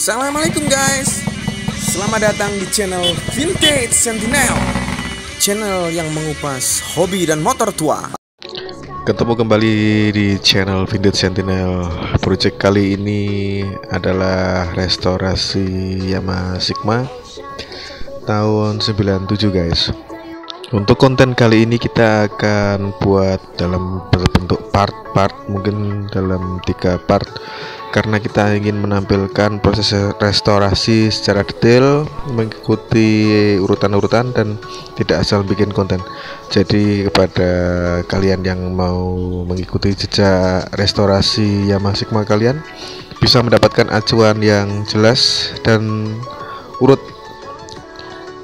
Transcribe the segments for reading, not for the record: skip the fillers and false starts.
Assalamualaikum guys. Selamat datang di channel Vintage Sentinel, channel yang mengupas hobi dan motor tua. Ketemu kembali di channel Vintage Sentinel. Project kali ini adalah restorasi Yamaha Sigma tahun 97 guys. Untuk konten kali ini kita akan buat dalam berbentuk part-part, mungkin dalam 3 part, karena kita ingin menampilkan proses restorasi secara detail, mengikuti urutan-urutan dan tidak asal bikin konten. Jadi kepada kalian yang mau mengikuti jejak restorasi Yamaha Sigma, kalian bisa mendapatkan acuan yang jelas dan urut,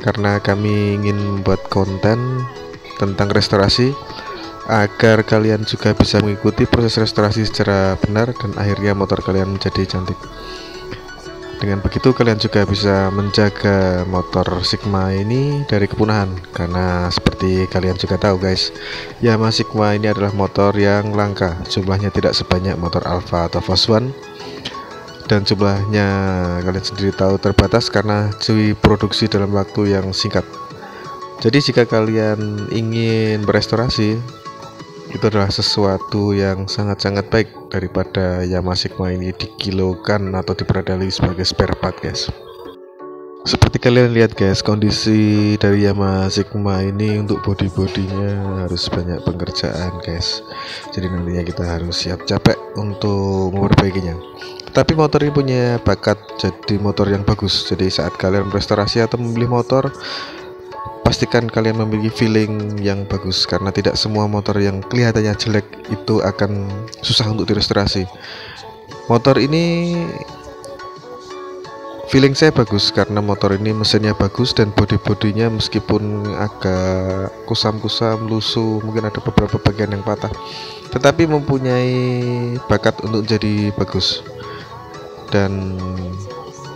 karena kami ingin membuat konten tentang restorasi agar kalian juga bisa mengikuti proses restorasi secara benar dan akhirnya motor kalian menjadi cantik. Dengan begitu kalian juga bisa menjaga motor Sigma ini dari kepunahan, karena seperti kalian juga tahu guys, Yamaha Sigma ini adalah motor yang langka. Jumlahnya tidak sebanyak motor Alfa atau Fast One, dan jumlahnya kalian sendiri tahu terbatas karena cuy produksi dalam waktu yang singkat. Jadi jika kalian ingin berestorasi, itu adalah sesuatu yang sangat-sangat baik daripada Yamaha Sigma ini dikilokan atau diperadali sebagai spare part guys. Seperti kalian lihat guys, kondisi dari Yamaha Sigma ini untuk body-bodinya harus banyak pengerjaan guys. Jadi nantinya kita harus siap capek untuk memperbaikinya. Tapi motor ini punya bakat jadi motor yang bagus. Jadi saat kalian berestorasi atau membeli motor, pastikan kalian memiliki feeling yang bagus, karena tidak semua motor yang kelihatannya jelek itu akan susah untuk direstorasi. Motor ini feeling saya bagus karena motor ini mesinnya bagus dan body-bodinya meskipun agak kusam-kusam, lusuh, mungkin ada beberapa bagian yang patah, tetapi mempunyai bakat untuk jadi bagus. Dan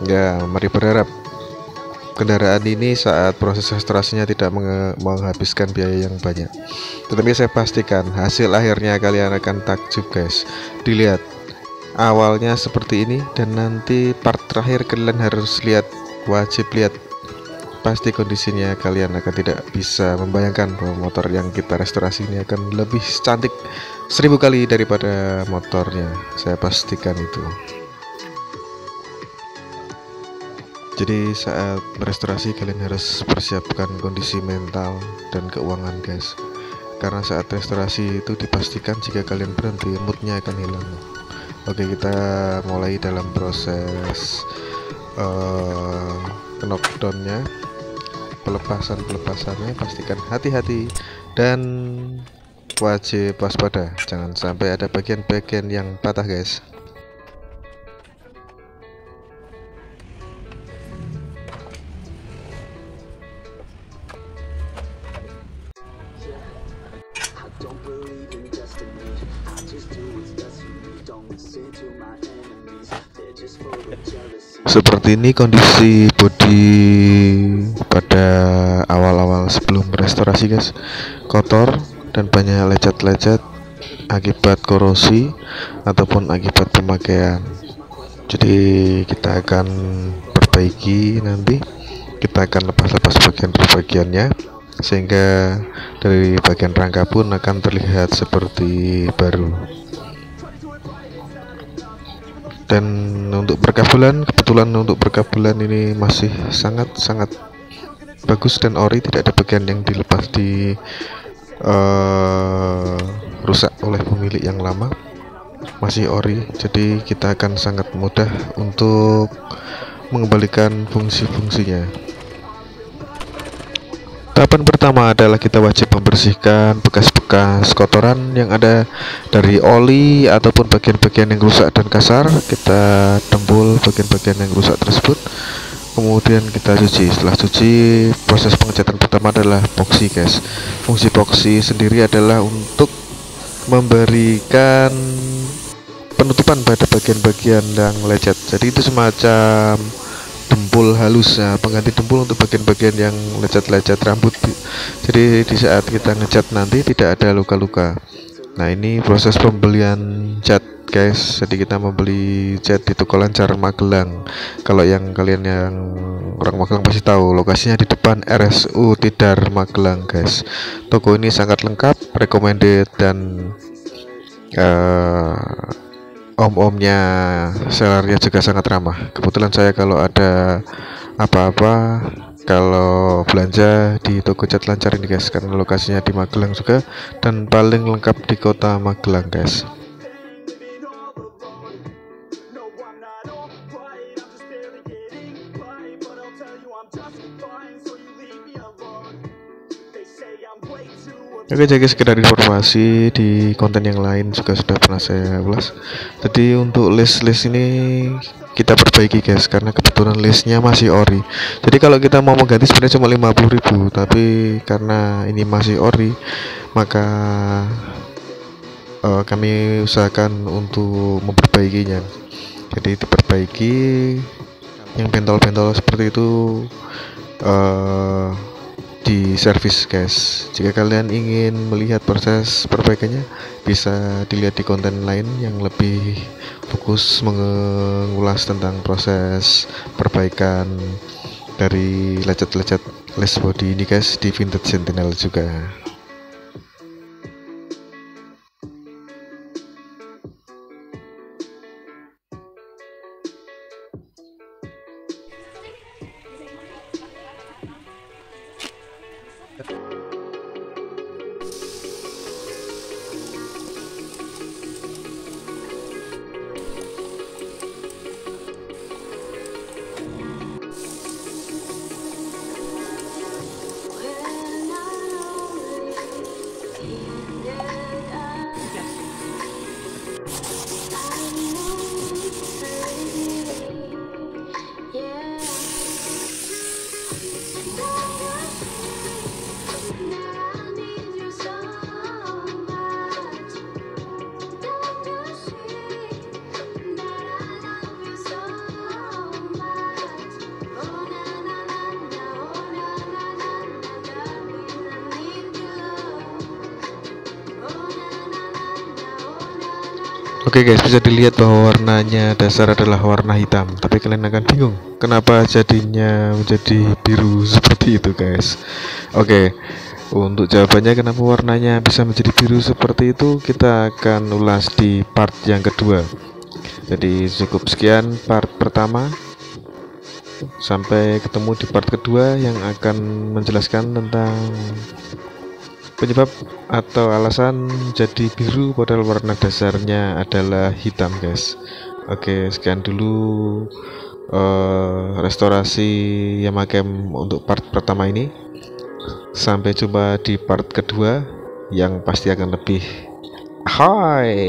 ya, mari berharap kendaraan ini saat proses restorasinya tidak menghabiskan biaya yang banyak. Tetapi saya pastikan hasil akhirnya kalian akan takjub guys. Dilihat awalnya seperti ini, dan nanti part terakhir kalian harus lihat, wajib lihat. Pasti kondisinya kalian akan tidak bisa membayangkan bahwa motor yang kita restorasi ini akan lebih cantik 1000 kali daripada motornya. Saya pastikan itu. Jadi saat berestorasi kalian harus persiapkan kondisi mental dan keuangan guys, karena saat restorasi itu dipastikan jika kalian berhenti, moodnya akan hilang. Oke, kita mulai dalam proses knockdownnya, pelepasannya. Pastikan hati-hati dan wajib waspada, jangan sampai ada bagian-bagian yang patah guys. Seperti ini kondisi bodi pada awal-awal sebelum restorasi guys, kotor dan banyak lecet-lecet akibat korosi ataupun akibat pemakaian. Jadi kita akan perbaiki, nanti kita akan lepas-lepas bagian-bagiannya sehingga dari bagian rangka pun akan terlihat seperti baru. Dan untuk berkabelan, kebetulan untuk berkabelan ini masih sangat-sangat bagus dan ori, tidak ada bagian yang dilepas rusak oleh pemilik yang lama, masih ori. Jadi kita akan sangat mudah untuk mengembalikan fungsi-fungsinya. Tahapan pertama adalah kita wajib membersihkan bekas-bekas kotoran yang ada dari oli ataupun bagian-bagian yang rusak dan kasar. Kita tembul bagian-bagian yang rusak tersebut, kemudian kita cuci. Setelah cuci, proses pengecatan pertama adalah epoxy guys. Fungsi epoxy sendiri adalah untuk memberikan penutupan pada bagian-bagian yang lecet. Jadi itu semacam dempul halus, ya, pengganti dempul untuk bagian-bagian yang lecet-lecet rambut. Jadi di saat kita ngecat nanti tidak ada luka-luka. Nah, ini proses pembelian cat guys. Jadi kita membeli cat di toko Lancar Magelang. Kalau yang kalian yang orang Magelang pasti tahu, lokasinya di depan RSU Tidar Magelang guys. Toko ini sangat lengkap, recommended, dan om-omnya sellernya juga sangat ramah. Kebetulan saya kalau ada apa-apa, kalau belanja di toko cat Lancar ini guys, karena lokasinya di Magelang juga dan paling lengkap di kota Magelang guys. Oke, jadi sekedar informasi, di konten yang lain juga sudah pernah saya ulas. Jadi untuk list-list ini kita perbaiki guys, karena kebetulan listnya masih ori. Jadi kalau kita mau mengganti sebenarnya cuma 50.000, tapi karena ini masih ori, maka kami usahakan untuk memperbaikinya. Jadi diperbaiki, yang bentol-bentol seperti itu di servis guys. Jika kalian ingin melihat proses perbaikannya, bisa dilihat di konten lain yang lebih fokus mengulas tentang proses perbaikan dari lecet-lecet les body ini guys, di Vintage Sentinel juga. Oke guys, bisa dilihat bahwa warnanya dasar adalah warna hitam, tapi kalian akan bingung kenapa jadinya menjadi biru seperti itu guys. Oke, untuk jawabannya kenapa warnanya bisa menjadi biru seperti itu, kita akan ulas di part yang kedua. Jadi cukup sekian part pertama, sampai ketemu di part kedua yang akan menjelaskan tentang penyebab atau alasan jadi biru padahal warna dasarnya adalah hitam guys. Oke, sekian dulu restorasi Yamakem untuk part pertama ini. Sampai jumpa di part kedua yang pasti akan lebih hai.